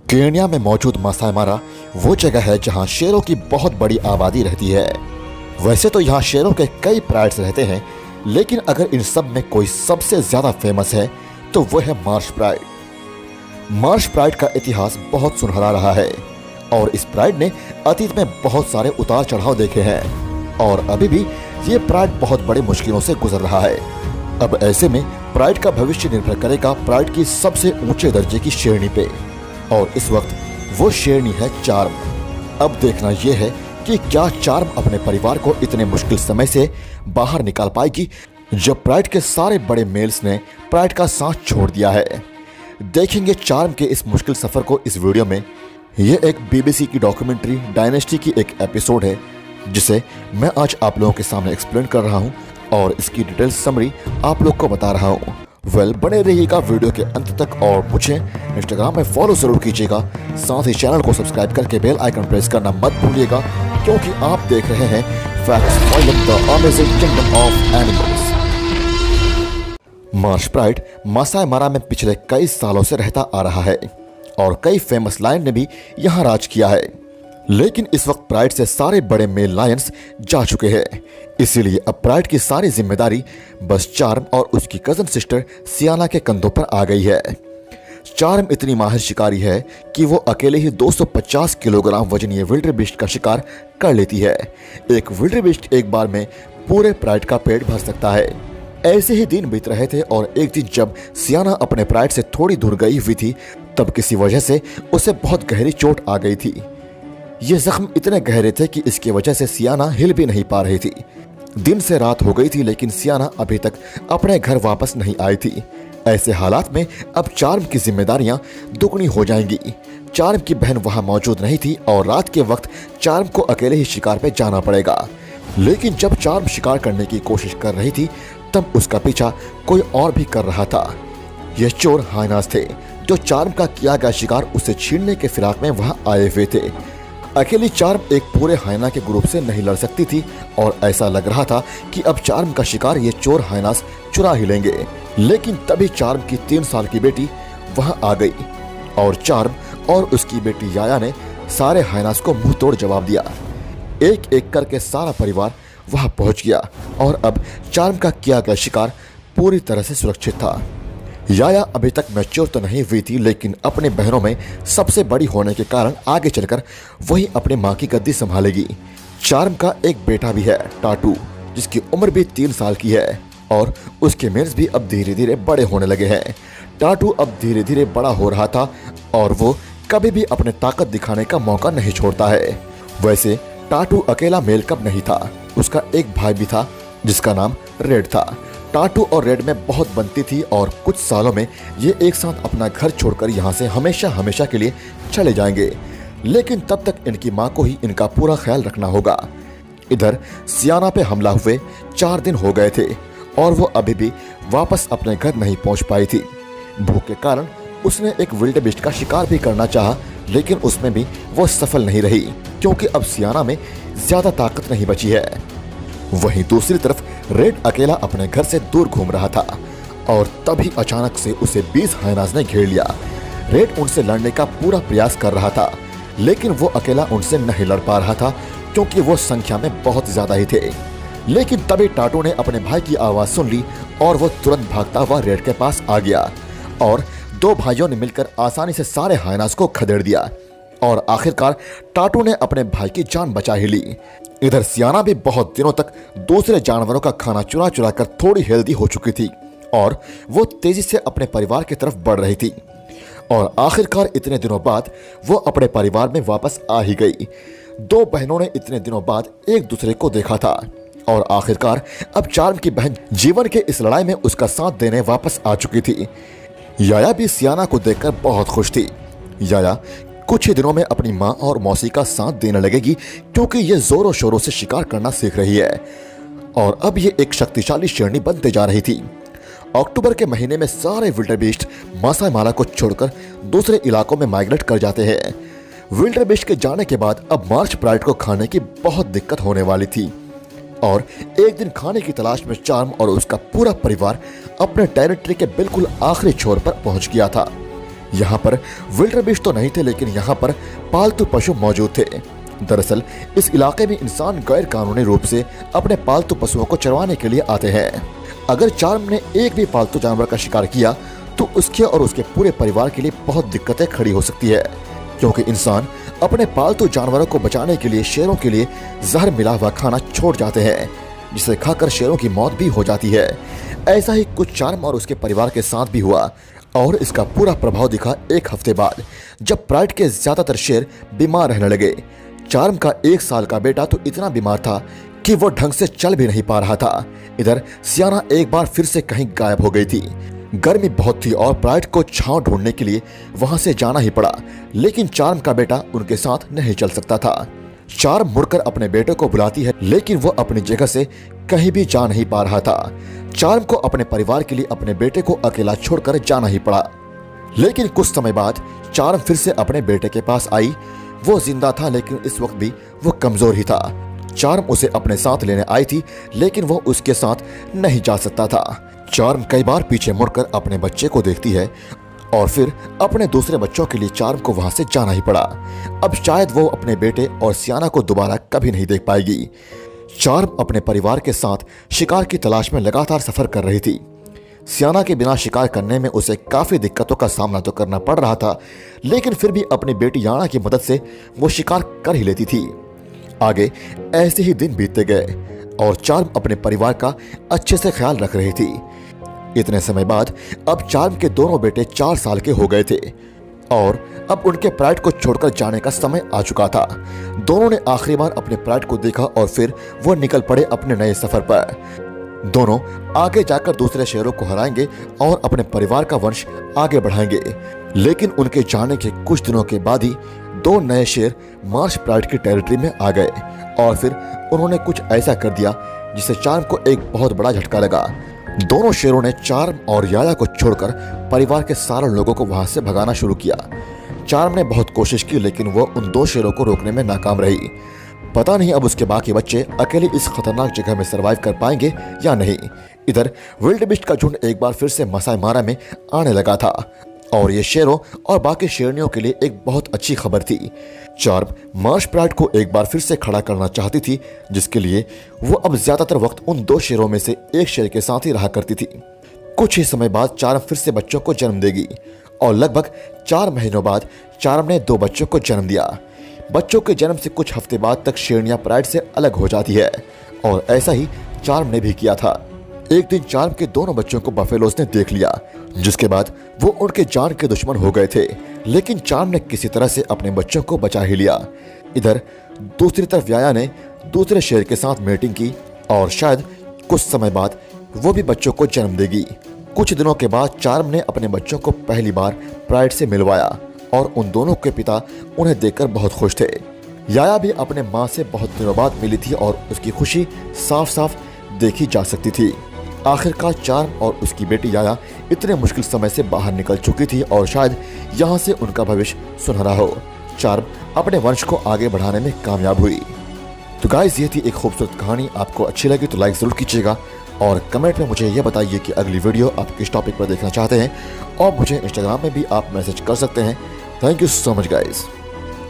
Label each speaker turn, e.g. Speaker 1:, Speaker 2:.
Speaker 1: Kenya में मौजूद Maasai Mara वो जगह है जहां शेरों की बहुत बड़ी आबादी रहती है। वैसे तो यहाँ शेरों के कई प्राइड्स रहते हैं, लेकिन अगर इन सब में कोई सबसे ज्यादा फेमस है तो वो है मार्श प्राइड। मार्श प्राइड का इतिहास बहुत सुनहरा रहा है और इस प्राइड ने अतीत में बहुत सारे उतार चढ़ाव देखे हैं और अभी भी ये प्राइड बहुत बड़ी मुश्किलों से गुजर रहा है। अब ऐसे में प्राइड का भविष्य निर्भर करेगा प्राइड की सबसे ऊंचे दर्जे की शेरनी पे, और इस वक्त वो शेरनी है चार्म। अब देखना यह है कि क्या चार्म अपने परिवार को इतने मुश्किल समय से बाहर निकाल पाएगी जब प्राइड के सारे बड़े मेल्स ने प्राइड का साथ छोड़ दिया है। देखेंगे चार्म के इस मुश्किल सफर को इस वीडियो में। यह एक बीबीसी की डॉक्यूमेंट्री डायनेस्टी की एक एपिसोड है जिसे मैं आज आप लोगों के सामने एक्सप्लेन कर रहा हूं और इसकी डिटेल समरी आप लोग को बता रहा हूं। बने रहिएगा वीडियो के अंत तक और मुझे इंस्टाग्राम में फॉलो जरूर कीजिएगा। साथ ही चैनल को सब्सक्राइब करके बेल आइकन प्रेस करना मत भूलिएगा, क्योंकि आप देख रहे हैं facts from the amazing kingdom of animals. Marsh pride Maasai Mara में पिछले कई सालों से रहता आ रहा है और कई फेमस लायन ने भी यहाँ राज किया है, लेकिन इस वक्त प्राइड से सारे बड़े मेल लायंस जा चुके हैं। इसीलिए अब प्राइड की सारी जिम्मेदारी बस चार्म और उसकी कजन सिस्टर सियाना के कंधों पर आ गई है। चार्म इतनी माहिर शिकारी है कि वो अकेले ही 250 किलोग्राम वजनीय विल्डरबीस्ट का शिकार कर लेती है। एक विल्डरबीस्ट एक बार में पूरे प्राइड का पेट भर सकता है। ऐसे ही दिन बीत रहे थे और एक दिन जब सियाना अपने प्राइड से थोड़ी दूर गई हुई थी, तब किसी वजह से उसे बहुत गहरी चोट आ गई थी। ये जख्म इतने गहरे थे कि इसकी वजह से सियाना हिल भी नहीं पा रही थी। दिन से रात हो गई थी, लेकिन सियाना अभी तक अपने घर वापस नहीं आई थी। ऐसे हालात में अब चार्म की जिम्मेदारियां दुगनी हो जाएंगी। चार्म की बहन वहां मौजूद नहीं थी और रात के वक्त चार्म को अकेले ही शिकार पे जाना पड़ेगा। लेकिन जब चार्म शिकार करने की कोशिश कर रही थी, तब उसका पीछा कोई और भी कर रहा था। ये चोर हाइनास थे जो चार्म का किया गया शिकार उसे छीनने के फिराक में वहां आए हुए थे। अकेली चार्म एक पूरे हाइना के ग्रुप से नहीं लड़ सकती थी और ऐसा लग रहा था कि अब चार्म का शिकार ये चोर हाइनास चुरा ही लेंगे। लेकिन तभी चार्म की 3 साल की बेटी वहां आ गई और चार्म और उसकी बेटी याया ने सारे हाइनास को मुंह तोड़ जवाब दिया। एक एक करके सारा परिवार वहां पहुंच गया और अब चार्म का किया गया शिकार पूरी तरह से सुरक्षित था। याया अभी तक मैच्योर तो नहीं हुई थी, लेकिन अपने बहनों में सबसे बड़ी होने के कारण आगे चलकर वही अपने माँ की गद्दी संभालेगी। चार्म का एक बेटा भी है, टाटू, जिसकी उम्र भी 3 साल की है और उसके मेल्स भी अब धीरे धीरे बड़े होने लगे हैं। टाटू अब धीरे धीरे बड़ा हो रहा था और वो कभी भी अपने ताकत दिखाने का मौका नहीं छोड़ता है। वैसे टाटू अकेला मेल कब नहीं था, उसका एक भाई भी था जिसका नाम रेड था। टाटू और रेड में बहुत बनती थी और कुछ सालों में ये एक साथ अपना घर छोड़कर यहाँ से हमेशा हमेशा के लिए चले जाएंगे, लेकिन तब तक इनकी माँ को ही इनका पूरा ख्याल रखना होगा। इधर सियाना पे हमला हुए 4 दिन हो गए थे और वो अभी भी वापस अपने घर नहीं पहुँच पाई थी। भूख के कारण उसने एक विल्डबीस्ट का शिकार भी करना चाहा, लेकिन उसमें भी वो सफल नहीं रही, क्योंकि अब सियाना में ज्यादा ताकत नहीं बची है। वहीं दूसरी तरफ रेड अकेला अपने घर से दूर घूम रहा था और तभी अचानक से उसे 20 हाइनास ने घेर लिया। रेड उनसे लड़ने का पूरा प्रयास कर रहा था, लेकिन वो अकेला उनसे नहीं लड़ पा रहा था क्योंकि वो संख्या में बहुत ज्यादा ही थे। लेकिन तभी टाटू ने अपने भाई की आवाज सुन ली और वो तुरंत भागता हुआ रेड के पास आ गया और 2 भाइयों ने मिलकर आसानी से सारे हाइनास को खदेड़ दिया और आखिरकार टाटू ने अपने भाई की जान बचा ही ली। इधर सियाना भी बहुत दिनों तक दूसरे जानवरों का खाना चुरा चुरा कर थोड़ी हेल्दी हो चुकी थी और वो तेजी से अपने परिवार की तरफ बढ़ रही थी और आखिरकार इतने दिनों बाद वो अपने परिवार में वापस आ ही गई। 2 बहनों ने इतने दिनों बाद एक दूसरे को देखा था और आखिरकार अब चार्म की बहन जीवन के इस लड़ाई में उसका साथ देने वापस आ चुकी थी। याया भी सियाना को देखकर बहुत खुश थी। याया कुछ ही दिनों में अपनी माँ और मौसी का साथ देने लगेगी, क्योंकि ये जोरों शोरों से शिकार करना सीख रही है और अब ये एक शक्तिशाली शेरनी बनते जा रही थी। अक्टूबर के महीने में सारे विल्डरबीस्ट मासाई मारा को छोड़कर दूसरे इलाकों में माइग्रेट कर जाते हैं। विल्डरबीस्ट के जाने के बाद अब मार्श प्राइड को खाने की बहुत दिक्कत होने वाली थी। और एक दिन खाने की तलाश में चार्म और उसका पूरा परिवार अपने टेरिटरी के बिल्कुल आखिरी छोर पर पहुंच गया था। यहाँ पर विल्डरबिस्ट तो नहीं थे, लेकिन यहाँ पर पालतू पशु मौजूद थे। दरअसल इस इलाके में इंसान गैर कानूनी रूप से अपने पालतू पशुओं को चरवाने के लिए आते हैं। अगर चार्म ने एक भी पालतू जानवर का शिकार किया तो उसके और उसके पूरे परिवार के लिए बहुत दिक्कतें खड़ी हो सकती है, क्योंकि इंसान अपने पालतू जानवरों को बचाने के लिए शेरों के लिए जहर मिला हुआ खाना छोड़ जाते हैं, जिसे खाकर शेरों की मौत भी हो जाती है। ऐसा ही कुछ चार्म और उसके परिवार के साथ भी हुआ, और इसका पूरा प्रभाव दिखा एक हफ्ते बाद, जब प्राइड के ज्यादातर शेर बीमार रहने लगे। चार्म का 1 साल का बेटा तो इतना बीमार था कि वो ढंग से चल भी नहीं पा रहा था। इधर सियाना एक बार फिर से कहीं गायब हो गई थी। गर्मी बहुत थी और प्राइड को छांव ढूंढने के लिए वहां से जाना ही पड़ा, लेकिन चार्म का बेटा उनके साथ नहीं चल सकता था। चार्म मुड़कर अपने बेटे को बुलाती है, लेकिन वो अपनी जगह से कहीं भी जा नहीं पा रहा था। चार्म को अपने परिवार के लिए अपने बेटे को अकेला छोड़कर जाना ही पड़ा। लेकिन कुछ समय बाद चार्म फिर से अपने बेटे के पास आई। वो जिंदा था, लेकिन इस वक्त भी वो कमजोर ही था। चार्म उसे अपने साथ लेने आई थी, लेकिन वो उसके साथ नहीं जा सकता था। चार्म कई बार पीछे मुड़कर अपने बच्चे को देखती है और फिर अपने दूसरे बच्चों के लिए चार्म को वहां से जाना ही पड़ा। अब शायद वो अपने बेटे और सियाना को दोबारा कभी नहीं देख पाएगी। चार्म अपने परिवार के साथ शिकार की तलाश में लगातार सफर कर रही थी। सियाना के बिना शिकार करने में उसे काफी दिक्कतों का सामना तो करना पड़ रहा था, लेकिन फिर भी अपनी बेटी याना की मदद से वो शिकार कर ही लेती थी। आगे ऐसे ही दिन बीतते गए और चार्म अपने परिवार का अच्छे से ख्याल रख रही थी। इतने समय बाद अब चार्म के दोनों बेटे 4 साल के हो गए थे और अब उनके प्राइड को छोड़कर जाने का समय आ चुका था। दोनों ने आखिरी बार अपने प्राइड को देखा और फिर वो निकल पड़े अपने नए सफर पर। दोनों आगे जाकर दूसरे शेरों को हराएंगे और अपने परिवार का वंश आगे बढ़ाएंगे। लेकिन उनके जाने के कुछ दिनों के बाद ही 2 नए शेर मार्श प्राइड की टेरिटरी में आ गए और फिर उन्होंने कुछ ऐसा कर दिया जिससे चार्म को एक बहुत बड़ा झटका लगा। दोनों शेरों ने चार्म और याया को छोड़कर परिवार के सारे लोगों को वहां से भगाना शुरू किया। चार्म ने बहुत कोशिश की, लेकिन वो उन 2 शेरों को रोकने में नाकाम रही। पता नहीं अब उसके बाकी बच्चे अकेले इस खतरनाक जगह में सरवाइव कर पाएंगे या नहीं। इधर विल्डबिस्ट का झुंड एक बार फिर से मसाई मारा में आने लगा था और ये शेरों और बाकी शेरनियों के लिए एक बहुत अच्छी खबर थी। चार्म मार्श प्राइड को एक बार फिर से खड़ा करना चाहती थी, जिसके लिए वो अब ज्यादातर वक्त उन 2 शेरों में से एक शेर के साथ ही रहा करती थी। कुछ ही समय बाद चार्म फिर से बच्चों को जन्म देगी और लगभग 4 महीनों बाद चार्म ने 2 बच्चों को जन्म दिया। बच्चों के जन्म से कुछ हफ्ते बाद तक शेरनियां प्राइड से अलग हो जाती है और ऐसा ही चार्म ने भी किया था। एक दिन चार्म के दोनों बच्चों को बफेलोज ने देख लिया, जिसके बाद वो उनके जान के दुश्मन हो गए थे, लेकिन चार्म ने किसी तरह से अपने बच्चों को बचा ही लिया। इधर दूसरी तरफ याया ने दूसरे शेर के साथ मीटिंग की और शायद कुछ समय बाद वो भी बच्चों को जन्म देगी। कुछ दिनों के बाद चार्म ने अपने बच्चों को पहली बार प्राइड से मिलवाया और उन दोनों के पिता उन्हें देखकर बहुत खुश थे। याया भी अपने माँ से बहुत दिनों बाद मिली थी और उसकी खुशी साफ साफ देखी जा सकती थी। आखिरकार चार्म और उसकी बेटी याया इतने मुश्किल समय से बाहर निकल चुकी थी और शायद यहाँ से उनका भविष्य सुनहरा हो। चार्म अपने वंश को आगे बढ़ाने में कामयाब हुई। तो गाइस, ये थी एक खूबसूरत कहानी। आपको अच्छी लगी तो लाइक जरूर कीजिएगा और कमेंट में मुझे यह बताइए कि अगली वीडियो आप किस टॉपिक पर देखना चाहते हैं और मुझे इंस्टाग्राम में भी आप मैसेज कर सकते हैं। Thank you so much guys.